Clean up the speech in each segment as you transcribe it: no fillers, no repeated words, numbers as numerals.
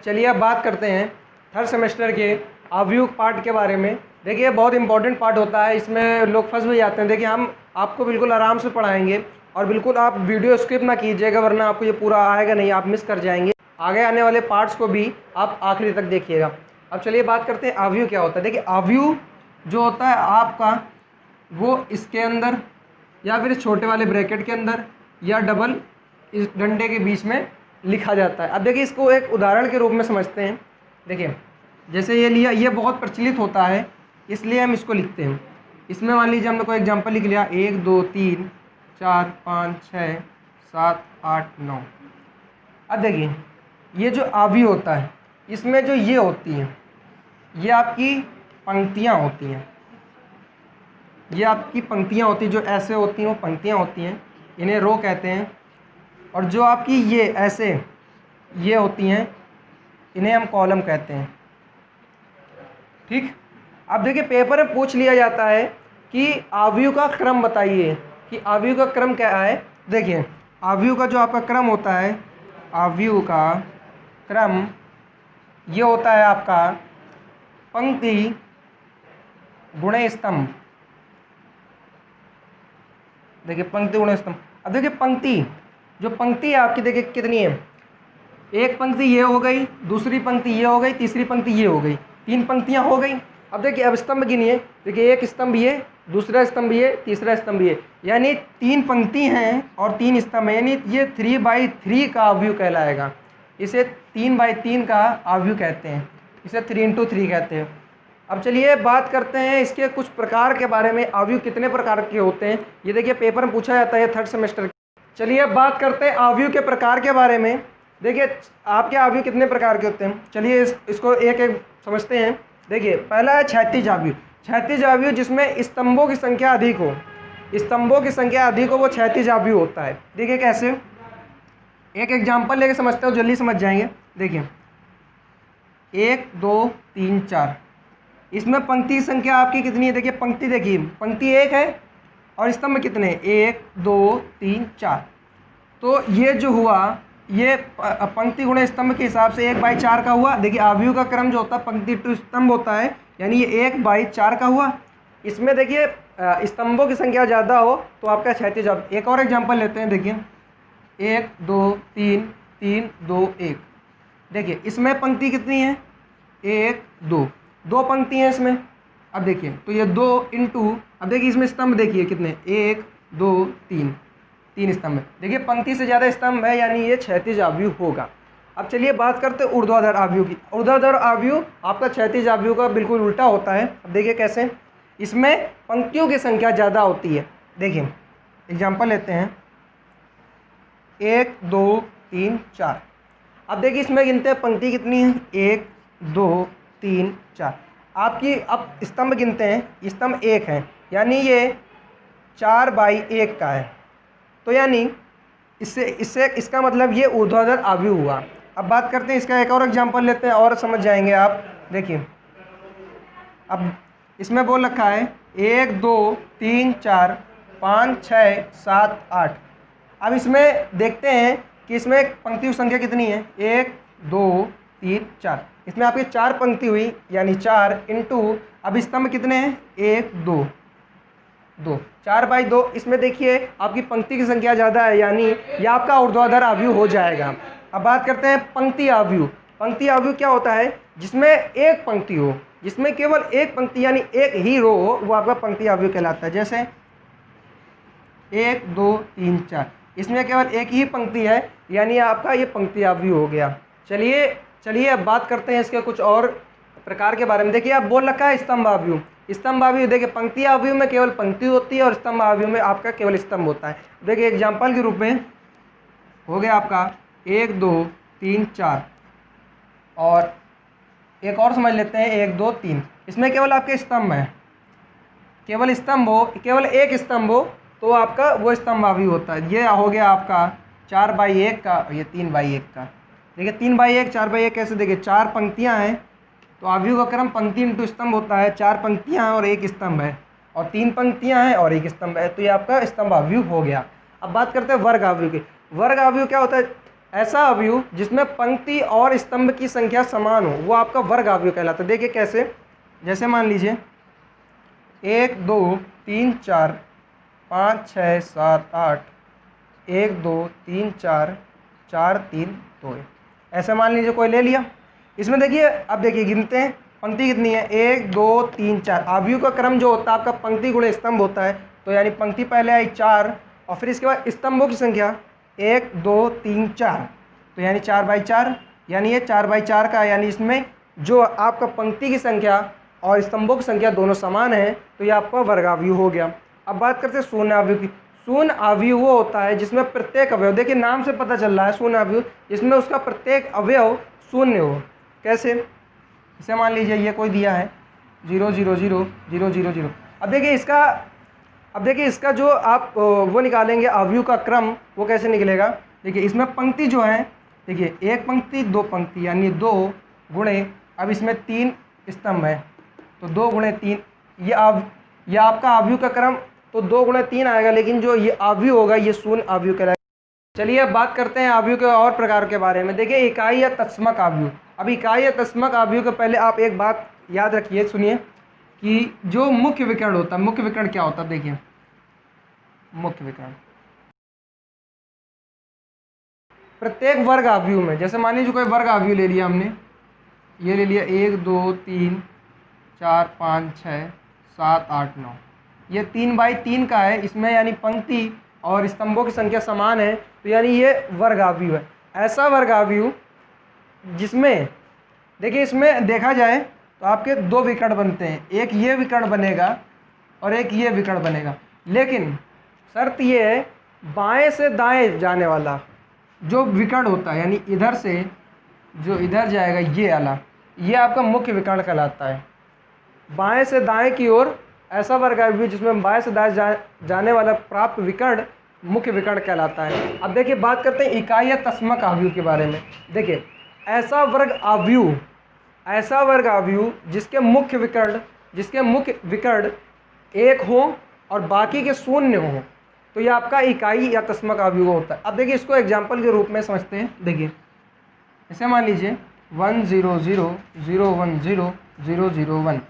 चलिए अब बात करते हैं थर्ड सेमेस्टर के अवयव पार्ट के बारे में। देखिए बहुत इंपॉर्टेंट पार्ट होता है, इसमें लोग फंस भी जाते हैं। देखिए हम आपको बिल्कुल आराम से पढ़ाएंगे और बिल्कुल आप वीडियो स्किप ना कीजिएगा, वरना आपको ये पूरा आएगा नहीं, आप मिस कर जाएंगे। आगे आने वाले पार्ट्स को भी आप आखिरी तक देखिएगा। अब चलिए बात करते हैं अवयव क्या होता है। देखिए अवयव जो होता है आपका, वो इसके अंदर या फिर छोटे वाले ब्रैकेट के अंदर या डबल इस डंडे के बीच में लिखा जाता है। अब देखिए इसको एक उदाहरण के रूप में समझते हैं। देखिए जैसे ये लिया, ये बहुत प्रचलित होता है इसलिए हम इसको लिखते हैं। इसमें मान लीजिए हमने कोई एग्जांपल लिख लिया 1 2 3 4 5 6 7 8 9। अब देखिए ये जो अवयव होता है, इसमें जो ये होती हैं, ये आपकी पंक्तियाँ होती हैं। ये आपकी पंक्तियाँ होती हैं, जो ऐसे होती हैं वो पंक्तियाँ होती हैं, इन्हें रो कहते हैं। और जो आपकी ये ऐसे ये होती हैं, इन्हें हम कॉलम कहते हैं। ठीक। अब देखिए पेपर में पूछ लिया जाता है कि अवयव का क्रम बताइए, कि अवयव का क्रम क्या है। देखिए अवयव का जो आपका क्रम होता है, अवयव का क्रम ये होता है आपका पंक्ति गुणे स्तंभ। देखिए पंक्ति गुणे स्तंभ। अब देखिए पंक्ति, जो पंक्ति है आपकी देखिए कितनी है, एक पंक्ति ये हो गई, दूसरी पंक्ति ये हो गई, तीसरी पंक्ति ये हो गई, 3 पंक्तियां हो गई। अब देखिए अब स्तंभ गिनिए। देखिए एक स्तंभ ये, दूसरा स्तंभ ये, तीसरा स्तंभ ये, यानी 3 पंक्ति हैं और 3 स्तंभ हैं, यानी ये 3/3 का अवयव कहलाएगा। इसे 3/3 का अवयव कहते हैं, इसे 3x3 कहते हैं। अब चलिए बात करते हैं इसके कुछ प्रकार के बारे में, अवयव कितने प्रकार के होते हैं। ये देखिए पेपर में पूछा जाता है थर्ड सेमेस्टर। चलिए अब बात करते हैं अवयव के प्रकार के बारे में। देखिए आपके अवयव कितने प्रकार के होते हैं, चलिए इसको एक एक समझते हैं। देखिए पहला है क्षैतिज अवयव। क्षैतिज अवयव जिसमें स्तंभों की संख्या अधिक हो, स्तंभों की संख्या अधिक हो, वो क्षैतिज अवयव होता है। देखिए कैसे, एक एग्जांपल लेके समझते हो, जल्दी समझ जाएंगे। देखिए 1 2 3 4, इसमें पंक्ति की संख्या आपकी कितनी है। देखिए पंक्ति, देखिए पंक्ति 1 है और स्तंभ कितने, 1 2 3 4। तो ये जो हुआ, ये पंक्ति गुणे स्तंभ के हिसाब से 1/4 का हुआ। देखिए अवयव का क्रम जो होता है पंक्ति टू स्तंभ होता है, यानी ये 1/4 का हुआ। इसमें देखिए स्तंभों की संख्या ज़्यादा हो तो आपका क्षैतिज अवयव। एक और एग्जांपल लेते हैं। देखिए 1 2 3 3 2 1। देखिए इसमें पंक्ति कितनी है, 1 2, 2 पंक्ति हैं इसमें। अब देखिए तो ये 2 इंटू, अब देखिए इसमें स्तंभ देखिए कितने, 1 2 3, 3 स्तंभ है। देखिए पंक्ति से ज़्यादा स्तंभ है, यानी ये क्षैतिज अवयव होगा। अब चलिए बात करते हैं ऊर्ध्वाधर अवयव की। ऊर्ध्वाधर अवयव आपका क्षैतिज अवयव का बिल्कुल उल्टा होता है। अब देखिए कैसे, इसमें पंक्तियों की संख्या ज़्यादा होती है। देखिए एग्जाम्पल लेते हैं 1 2 3 4। अब देखिए इसमें गिनते हैं पंक्ति कितनी है, 1 2 3 4। आपकी अब स्तंभ गिनते हैं, स्तंभ 1 है, यानी ये 4/1 का है। तो यानी इससे इसका मतलब ये ऊर्ध्वाधर अवयव हुआ। अब बात करते हैं इसका एक और एग्जांपल लेते हैं और समझ जाएंगे आप। देखिए अब इसमें बोल रखा है 1 2 3 4 5 6 7 8। अब इसमें देखते हैं कि इसमें पंक्ति की संख्या कितनी है, 1 2 3 4। इसमें आपकी 4 पंक्ति हुई, यानी 4 इंटू, अब स्तंभ कितने हैं, 1 2 2, 4/2। इसमें देखिए आपकी पंक्ति की संख्या ज़्यादा है, यानी यह आपका ऊर्ध्वाधर अवयव हो जाएगा। अब बात करते हैं पंक्ति अवयव। पंक्ति अवयव क्या होता है, जिसमें एक पंक्ति हो, जिसमें केवल एक पंक्ति यानी एक ही रो हो, वो आपका पंक्ति अवयव कहलाता है। जैसे 1 2 3 4, इसमें केवल एक ही पंक्ति है, यानी आपका ये पंक्ति अवयव हो गया। चलिए अब बात करते हैं इसके कुछ और प्रकार के बारे में। देखिए आप बोल रखा है स्तंभ अवयव। स्तंभ अवयव, देखिए पंक्ति अवयव में केवल पंक्ति होती है और स्तंभ अवयव में आपका केवल स्तंभ होता है। देखिए एग्जांपल के रूप में हो गया आपका 1 2 3 4, और एक और समझ लेते हैं 1 2 3। इसमें केवल आपके स्तंभ है, केवल स्तंभ हो, केवल एक स्तंभ हो तो आपका वो स्तंभ अवयव होता है। ये हो गया आपका 4/1 का, और ये 3/1 का। देखिए 3/1 4/1 कैसे, देखिए 4 पंक्तियाँ हैं तो अवयव का क्रम पंक्ति इंटू स्तंभ होता है। 4 पंक्तियाँ हैं और एक स्तंभ है, और 3 पंक्तियां हैं और एक स्तंभ है, तो ये आपका स्तंभ अवयव हो गया। अब बात करते हैं वर्ग अवयव की। वर्ग अवयव क्या होता है? ऐसा अवयव जिसमें पंक्ति और स्तंभ की संख्या समान हो, वो आपका वर्ग अवयव कहलाता है। देखिए कैसे, जैसे मान लीजिए 1 2 3 4 5 6 7 8, 1 2 3 4 4 3 2, ऐसे मान लीजिए कोई ले लिया। इसमें देखिए, अब देखिए गिनते हैं, पंक्ति कितनी है? 1 2 3 4। अवयव का क्रम जो होता है आपका पंक्ति गुणे स्तंभ होता है, तो यानी पंक्ति पहले आई 4 और फिर इसके बाद स्तंभों की संख्या 1 2 3 4, तो यानी 4/4, यानी ये 4/4 का, यानी इसमें जो आपका पंक्ति की संख्या और स्तंभों की संख्या दोनों समान है, तो ये आपका वर्गावयव हो गया। अब बात करते हैं शून्य अवयव की। शून्य अवयव वो होता है जिसमें प्रत्येक अवयव, देखिए नाम से पता चल रहा है शून्य अवयव, जिसमें उसका प्रत्येक अवयव शून्य हो। कैसे? इसे मान लीजिए ये कोई दिया है 0 0 0 0 0 0। अब देखिए इसका जो आप वो निकालेंगे अवयव का क्रम, वो कैसे निकलेगा? देखिए इसमें पंक्ति जो है, देखिए 1 पंक्ति 2 पंक्ति, यानी 2 गुणे, अब इसमें 3 स्तंभ है, तो 2 गुणे 3, ये आपका अवयव का क्रम, तो 2 गुणे 3 आएगा, लेकिन जो ये अवयव होगा ये शून्य अवयव कहलाएगा। चलिए अब बात करते हैं अवयव के और प्रकार के बारे में। देखिए इकाई या तत्समक अवयव। अब इकाई या तत्समक अवयव के पहले आप एक बात याद रखिए, सुनिए, कि जो मुख्य विकर्ण होता है, मुख्य विकर्ण क्या होता है? देखिए मुख्य विकर्ण प्रत्येक वर्ग अवयव में, जैसे मान लीजिए कोई वर्ग अवयव ले लिया हमने, ये ले लिया 1 2 3 4 5 6 7 8 9, ये 3/3 का है इसमें, यानी पंक्ति और स्तंभों की संख्या समान है, तो यानी ये वर्ग अवयव है। ऐसा वर्ग अवयव जिसमें, देखिए इसमें देखा जाए तो आपके 2 विकर्ण बनते हैं, एक ये विकर्ण बनेगा और एक ये विकर्ण बनेगा, लेकिन शर्त ये है बाएं से दाएं जाने वाला जो विकर्ण होता है, यानी इधर से जो इधर जाएगा ये वाला, ये आपका मुख्य विकर्ण कहलाता है। बाएं से दाएं की ओर ऐसा वर्ग अवयव जिसमें बाएं से दाएं जाने वाला प्राप्त विकर्ण मुख्य विकर्ण कहलाता है। अब देखिए बात करते हैं इकाई या तत्समक अवयव के बारे में। देखिए ऐसा वर्ग अवयव जिसके मुख्य विकर्ण 1 हो और बाकी के शून्य हो, तो ये आपका इकाई या तत्समक अवयव होता है। अब देखिए इसको एग्जाम्पल के रूप में समझते हैं। देखिए ऐसे मान लीजिए 1 0 0 0 1 0 0 0 1।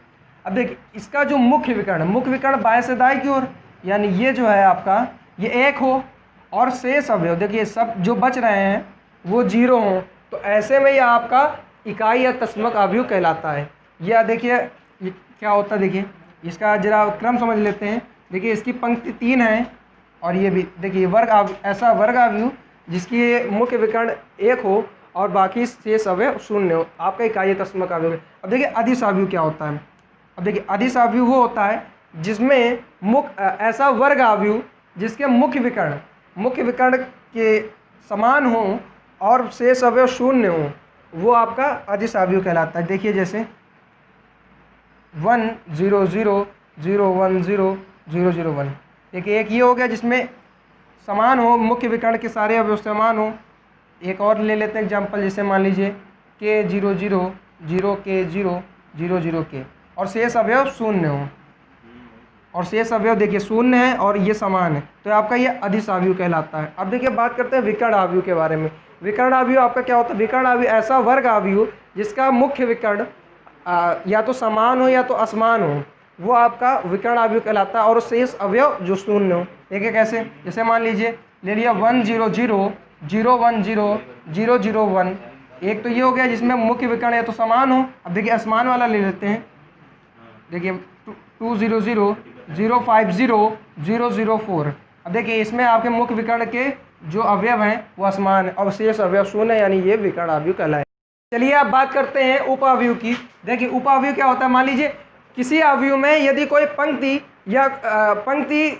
अब देखिए इसका जो मुख्य विकर्ण बाएं से दाएं की ओर, यानी ये जो है आपका ये 1 हो और शेष अवयव देखिए सब जो बच रहे हैं वो 0 हो, तो ऐसे में ये आपका इकाई या तत्समक अवयव कहलाता है। यह देखिए ये क्या होता है, देखिए इसका जरा क्रम समझ लेते हैं। देखिए इसकी पंक्ति 3 है और ये भी देखिए ऐसा वर्ग अवयव जिसकी मुख्य विकर्ण 1 हो और बाकी शेष अवयव 0 हो, आपका इकाई या तत्समक अवयव है। अब देखिए अदिश अवयव क्या होता है? अब देखिए अदिश अवयव वो होता है जिसमें ऐसा वर्ग अवयव जिसके मुख्य विकर्ण के समान हो और शेष अवयव 0 हो, वो आपका अदिश अवयव कहलाता है। देखिए जैसे 1 0 0 0 1 0 0 0 1। देखिए एक ये हो गया जिसमें समान हो, मुख्य विकर्ण के सारे अवयव समान हो। एक और ले लेते हैं एग्जाम्पल, जैसे मान लीजिए k 0 0 0 k 0 0 0 k और शेष अवयव 0 हो, और शेष अवयव देखिए 0 है और ये समान है, तो आपका ये अदिश अवयव कहलाता है। अब देखिए बात करते हैं विकर्ण अवयव के बारे में। विकर्ण अवयव आपका क्या होता है? विकर्ण अवयव ऐसा वर्ग अवयव जिसका मुख्य विकर्ण या तो समान हो या तो असमान हो, वो आपका विकर्ण अवयव कहलाता है, और शेष अवयव जो 0 हो। देखिए कैसे, जैसे मान लीजिए ले लिया 1 0 0 0 1 0 0 0 1। एक तो ये हो गया जिसमें मुख्य विकर्ण या तो समान हो। अब देखिए असमान वाला ले लेते हैं। देखिए 2 0 0 0 5 0 0 0 4। अब देखिए इसमें आपके मुख्य विकर्ण के जो अवयव हैं वो असमान है और शेष अवयव 0 है, यानी ये विकर्ण अवयव कहलाए। चलिए अब बात करते हैं उप अवयव की। देखिए उप अवयव क्या होता है? मान लीजिए किसी अवयव में यदि कोई पंक्ति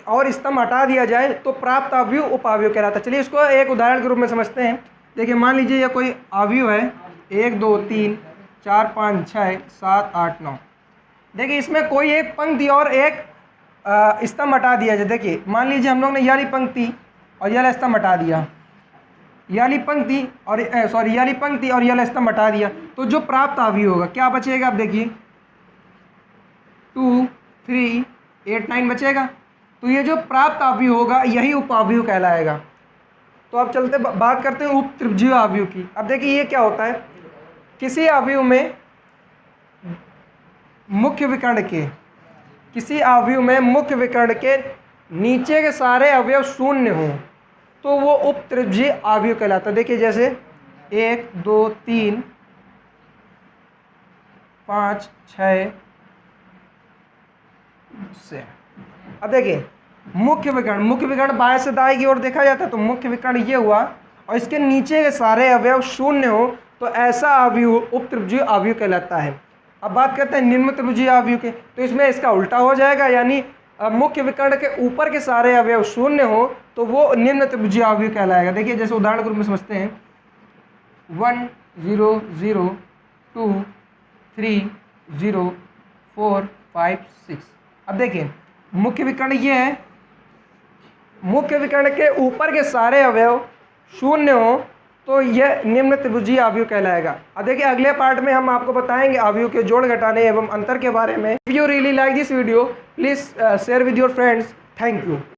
और स्तंभ हटा दिया जाए तो प्राप्त अवयव उप अवयव कहलाता है। चलिए इसको एक उदाहरण के रूप में समझते हैं। देखिए मान लीजिए ये कोई अवयव है 1 2 3 4 5 6 7 8 9। देखिए इसमें कोई एक पंक्ति और एक स्तंभ हटा दिया जाए। देखिए मान लीजिए हम लोग ने याली पंक्ति और यह स्तंभ हटा दिया, याली पंक्ति और यह स्तंभ हटा दिया, तो जो प्राप्त अवयव होगा क्या बचेगा? अब देखिए 2 3 8 9 बचेगा। तो ये जो प्राप्त अवयव होगा यही उपावयव कहलाएगा। तो अब चलते बात करते हैं उप त्रिभुजीय अवयव की। अब देखिए ये क्या होता है, किसी अवयव में मुख्य विकर्ण के, किसी अवयव में मुख्य विकर्ण के नीचे के सारे अवयव शून्य हों तो वो उप त्रिभुजीय अवयव कहलाता है। देखिए जैसे 1 2 3 5 6 से। अब देखिए मुख्य विकर्ण बाएं से दाएं की ओर देखा जाता है तो मुख्य विकर्ण ये हुआ, और इसके नीचे के सारे अवयव शून्य हो तो ऐसा अवयव उप त्रिभुजीय अवयव कहलाता है। अब बात करते हैं निम्न त्रिभुजीय अवयव के, तो इसमें इसका उल्टा हो जाएगा, यानी मुख्य विकर्ण के ऊपर के सारे अवयव शून्य हो तो वो निम्न त्रिभुजीय अवयव कहलाएगा। देखिए जैसे उदाहरण के रूप में समझते हैं 1 0 0 2 3 0 4 5 6। अब देखिए मुख्य विकर्ण ये है, मुख्य विकर्ण के ऊपर के सारे अवयव शून्य हो तो यह निम्न त्रिभुजीय अवयव कहलाएगा। अब देखिए अगले पार्ट में हम आपको बताएंगे अवयव के जोड़ घटाने एवं अंतर के बारे में। If you really like this video please share with your friends. Thank you.